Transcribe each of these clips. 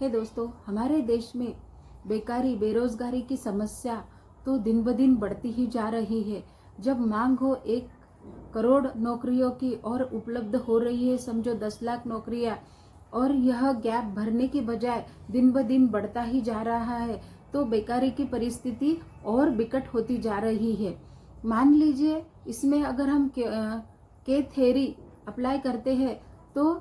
है दोस्तों, हमारे देश में बेकारी बेरोजगारी की समस्या तो दिन ब दिन बढ़ती ही जा रही है। जब मांग हो 1 करोड़ नौकरियों की और उपलब्ध हो रही है समझो 10 लाख नौकरियां, और यह गैप भरने की बजाय दिन ब दिन बढ़ता ही जा रहा है, तो बेकारी की परिस्थिति और बिकट होती जा रही है। मान लीजिए इसमें अगर हम के थ्योरी अप्लाई करते हैं तो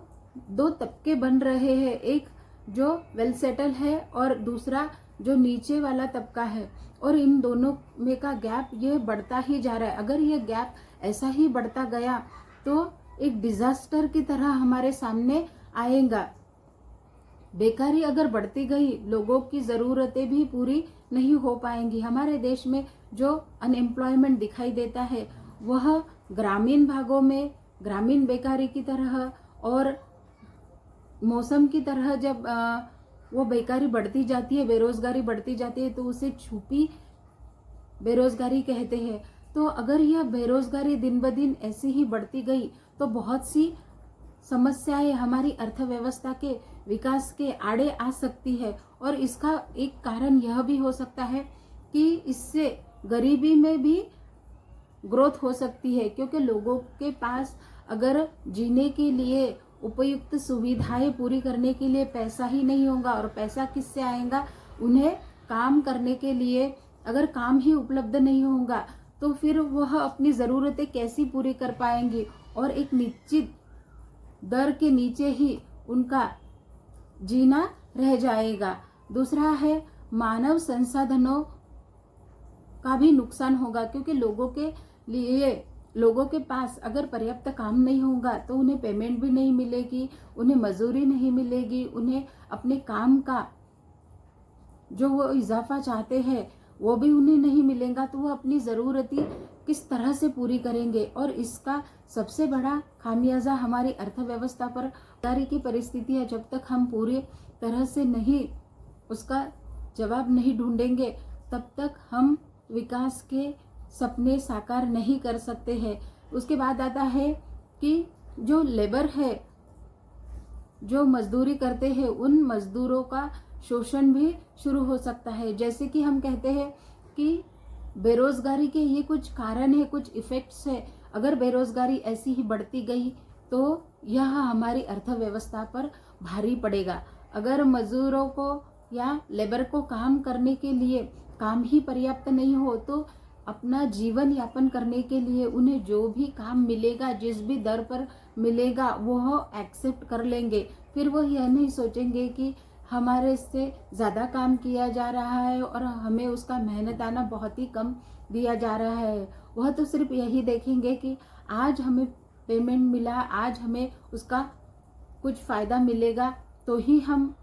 2 तबके बन रहे हैं, एक जो वेल सेटल है और दूसरा जो नीचे वाला तबका है, और इन दोनों में का गैप ये बढ़ता ही जा रहा है। अगर ये गैप ऐसा ही बढ़ता गया तो एक डिजास्टर की तरह हमारे सामने आएगा। बेकारी अगर बढ़ती गई, लोगों की ज़रूरतें भी पूरी नहीं हो पाएंगी। हमारे देश में जो अनएम्प्लॉयमेंट दिखाई देता है वह ग्रामीण भागों में ग्रामीण बेकारी की तरह और मौसम की तरह जब वो बेकारी बढ़ती जाती है, बेरोजगारी बढ़ती जाती है, तो उसे छुपी बेरोजगारी कहते हैं। तो अगर यह बेरोजगारी दिन ब दिन ऐसी ही बढ़ती गई तो बहुत सी समस्याएं हमारी अर्थव्यवस्था के विकास के आड़े आ सकती है। और इसका एक कारण यह भी हो सकता है कि इससे गरीबी में भी ग्रोथ हो सकती है, क्योंकि लोगों के पास अगर जीने के लिए उपयुक्त सुविधाएं पूरी करने के लिए पैसा ही नहीं होगा, और पैसा किससे आएगा? उन्हें काम करने के लिए अगर काम ही उपलब्ध नहीं होगा तो फिर वह अपनी ज़रूरतें कैसी पूरी कर पाएंगी, और एक निश्चित दर के नीचे ही उनका जीना रह जाएगा। दूसरा है मानव संसाधनों का भी नुकसान होगा, क्योंकि लोगों के पास अगर पर्याप्त काम नहीं होगा तो उन्हें पेमेंट भी नहीं मिलेगी, उन्हें मजदूरी नहीं मिलेगी, उन्हें अपने काम का जो वो इजाफा चाहते हैं वो भी उन्हें नहीं मिलेगा, तो वो अपनी ज़रूरतें किस तरह से पूरी करेंगे। और इसका सबसे बड़ा खामियाजा हमारी अर्थव्यवस्था पर बेकारी की परिस्थिति है। जब तक हम पूरी तरह से नहीं उसका जवाब नहीं ढूंढेंगे तब तक हम विकास के सपने साकार नहीं कर सकते हैं। उसके बाद आता है कि जो लेबर है, जो मजदूरी करते हैं, उन मजदूरों का शोषण भी शुरू हो सकता है। जैसे कि हम कहते हैं कि बेरोजगारी के ये कुछ कारण है, कुछ इफेक्ट्स है। अगर बेरोजगारी ऐसी ही बढ़ती गई तो यह हमारी अर्थव्यवस्था पर भारी पड़ेगा। अगर मजदूरों को या लेबर को काम करने के लिए काम ही पर्याप्त नहीं हो तो अपना जीवन यापन करने के लिए उन्हें जो भी काम मिलेगा, जिस भी दर पर मिलेगा, वह एक्सेप्ट कर लेंगे। फिर वह यह नहीं सोचेंगे कि हमारे से ज़्यादा काम किया जा रहा है और हमें उसका मेहनताना बहुत ही कम दिया जा रहा है। वह तो सिर्फ यही देखेंगे कि आज हमें पेमेंट मिला, आज हमें उसका कुछ फ़ायदा मिलेगा तो ही हम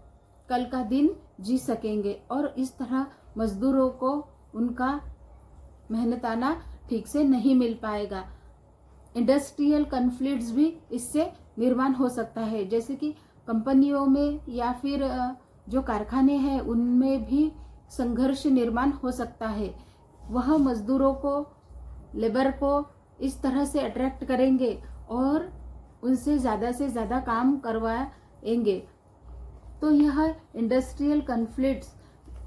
कल का दिन जी सकेंगे। और इस तरह मजदूरों को उनका मेहनताना ठीक से नहीं मिल पाएगा। इंडस्ट्रियल कॉन्फ्लिक्ट्स भी इससे निर्माण हो सकता है, जैसे कि कंपनियों में या फिर जो कारखाने हैं उनमें भी संघर्ष निर्माण हो सकता है। वह मजदूरों को, लेबर को इस तरह से अट्रैक्ट करेंगे और उनसे ज़्यादा से ज़्यादा काम करवाएंगे। तो यह इंडस्ट्रियल कॉन्फ्लिक्ट्स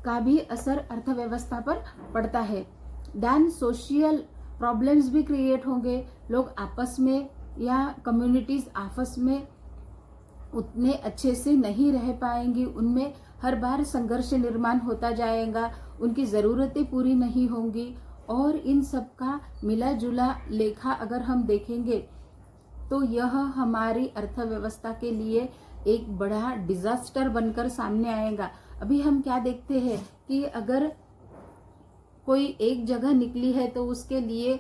का भी असर अर्थव्यवस्था पर पड़ता है। देन सोशल प्रॉब्लम्स भी क्रिएट होंगे। लोग आपस में या कम्युनिटीज आपस में उतने अच्छे से नहीं रह पाएंगी, उनमें हर बार संघर्ष निर्माण होता जाएगा, उनकी ज़रूरतें पूरी नहीं होंगी। और इन सब का मिला जुला लेखा अगर हम देखेंगे तो यह हमारी अर्थव्यवस्था के लिए एक बड़ा डिजास्टर बनकर सामने आएगा। अभी हम क्या देखते हैं कि अगर कोई एक जगह निकली है तो उसके लिए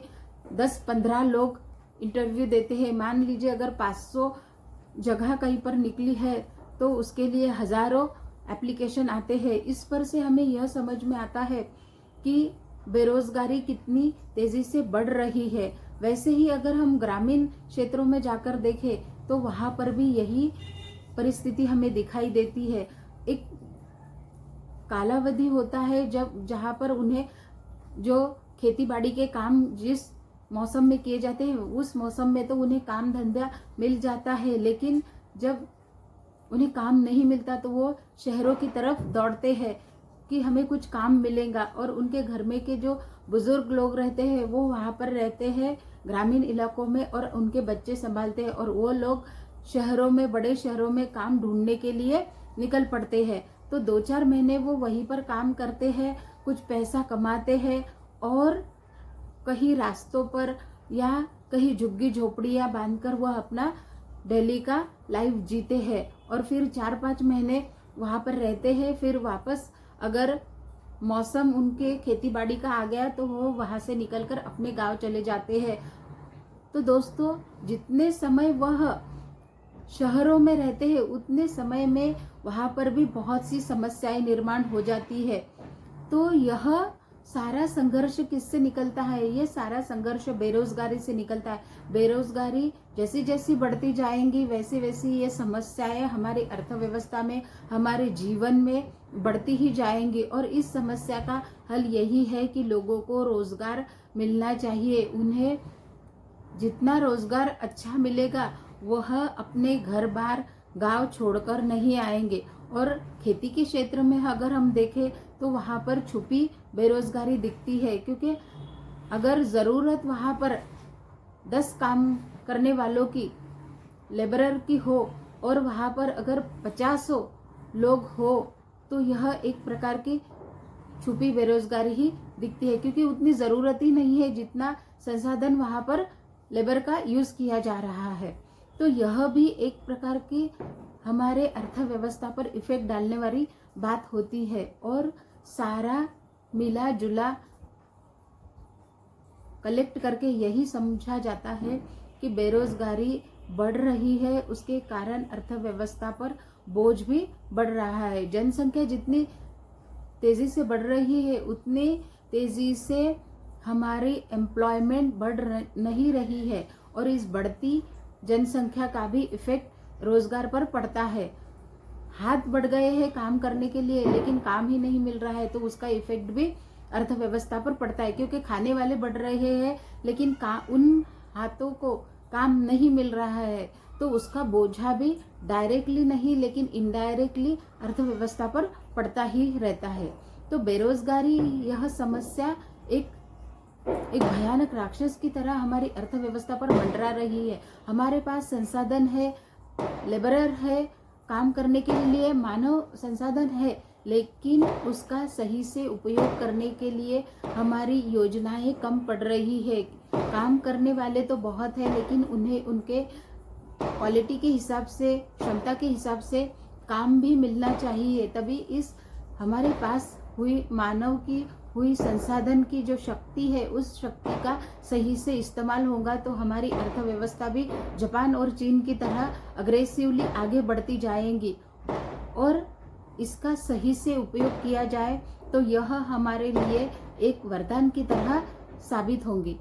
10-15 लोग इंटरव्यू देते हैं। मान लीजिए अगर 500 जगह कहीं पर निकली है तो उसके लिए हजारों एप्लीकेशन आते हैं। इस पर से हमें यह समझ में आता है कि बेरोजगारी कितनी तेजी से बढ़ रही है। वैसे ही अगर हम ग्रामीण क्षेत्रों में जाकर देखें तो वहां पर भी यही परिस्थिति हमें दिखाई देती है। एक कालावधि होता है जहां पर उन्हें जो खेती बाड़ी के काम जिस मौसम में किए जाते हैं उस मौसम में तो उन्हें काम धंधा मिल जाता है, लेकिन जब उन्हें काम नहीं मिलता तो वो शहरों की तरफ दौड़ते हैं कि हमें कुछ काम मिलेगा। और उनके घर में के जो बुजुर्ग लोग रहते हैं वो वहाँ पर रहते हैं ग्रामीण इलाकों में और उनके बच्चे संभालते हैं, और वो लोग शहरों में, बड़े शहरों में काम ढूंढने के लिए निकल पड़ते हैं। तो 2-4 महीने वो वहीं पर काम करते हैं, कुछ पैसा कमाते हैं और कहीं रास्तों पर या कहीं झुग्गी झोपड़ियाँ बांधकर वह अपना डेली का लाइफ जीते हैं। और फिर 4-5 महीने वहाँ पर रहते हैं, फिर वापस अगर मौसम उनके खेती बाड़ी का आ गया तो वो वहाँ से निकलकर अपने गांव चले जाते हैं। तो दोस्तों, जितने समय वह शहरों में रहते हैं उतने समय में वहाँ पर भी बहुत सी समस्याएं निर्माण हो जाती है। तो यह सारा संघर्ष किससे निकलता है? ये सारा संघर्ष बेरोजगारी से निकलता है। बेरोजगारी जैसी जैसी बढ़ती जाएंगी वैसे वैसी ये समस्याएं हमारी अर्थव्यवस्था में, हमारे जीवन में बढ़ती ही जाएंगी। और इस समस्या का हल यही है कि लोगों को रोजगार मिलना चाहिए। उन्हें जितना रोजगार अच्छा मिलेगा वह अपने घर बार गांव छोड़कर नहीं आएंगे। और खेती के क्षेत्र में अगर हम देखें तो वहाँ पर छुपी बेरोजगारी दिखती है, क्योंकि अगर ज़रूरत वहाँ पर 10 काम करने वालों की, लेबरर की हो और वहाँ पर अगर 50 लोग हो तो यह एक प्रकार की छुपी बेरोजगारी ही दिखती है, क्योंकि उतनी ज़रूरत ही नहीं है जितना संसाधन वहाँ पर लेबर का यूज़ किया जा रहा है। तो यह भी एक प्रकार की हमारे अर्थव्यवस्था पर इफेक्ट डालने वाली बात होती है। और सारा मिला जुला कलेक्ट करके यही समझा जाता है कि बेरोजगारी बढ़ रही है, उसके कारण अर्थव्यवस्था पर बोझ भी बढ़ रहा है। जनसंख्या जितनी तेजी से बढ़ रही है उतनी तेजी से हमारी एम्प्लॉयमेंट बढ़ नहीं रही है, और इस बढ़ती जनसंख्या का भी इफेक्ट रोजगार पर पड़ता है। हाथ बढ़ गए हैं काम करने के लिए लेकिन काम ही नहीं मिल रहा है, तो उसका इफेक्ट भी अर्थव्यवस्था पर पड़ता है, क्योंकि खाने वाले बढ़ रहे हैं लेकिन उन हाथों को काम नहीं मिल रहा है, तो उसका बोझा भी डायरेक्टली नहीं लेकिन इनडायरेक्टली अर्थव्यवस्था पर पड़ता ही रहता है। तो बेरोजगारी यह समस्या एक भयानक राक्षस की तरह हमारी अर्थव्यवस्था पर मंडरा रही है। हमारे पास संसाधन है, लेबरर है, काम करने के लिए मानव संसाधन है, लेकिन उसका सही से उपयोग करने के लिए हमारी योजनाएं कम पड़ रही है। काम करने वाले तो बहुत है लेकिन उन्हें उनके क्वालिटी के हिसाब से, क्षमता के हिसाब से काम भी मिलना चाहिए। तभी इस हमारे पास हुई मानव की हुई संसाधन की जो शक्ति है उस शक्ति का सही से इस्तेमाल होगा, तो हमारी अर्थव्यवस्था भी जापान और चीन की तरह अग्रेसिवली आगे बढ़ती जाएंगी। और इसका सही से उपयोग किया जाए तो यह हमारे लिए एक वरदान की तरह साबित होंगी।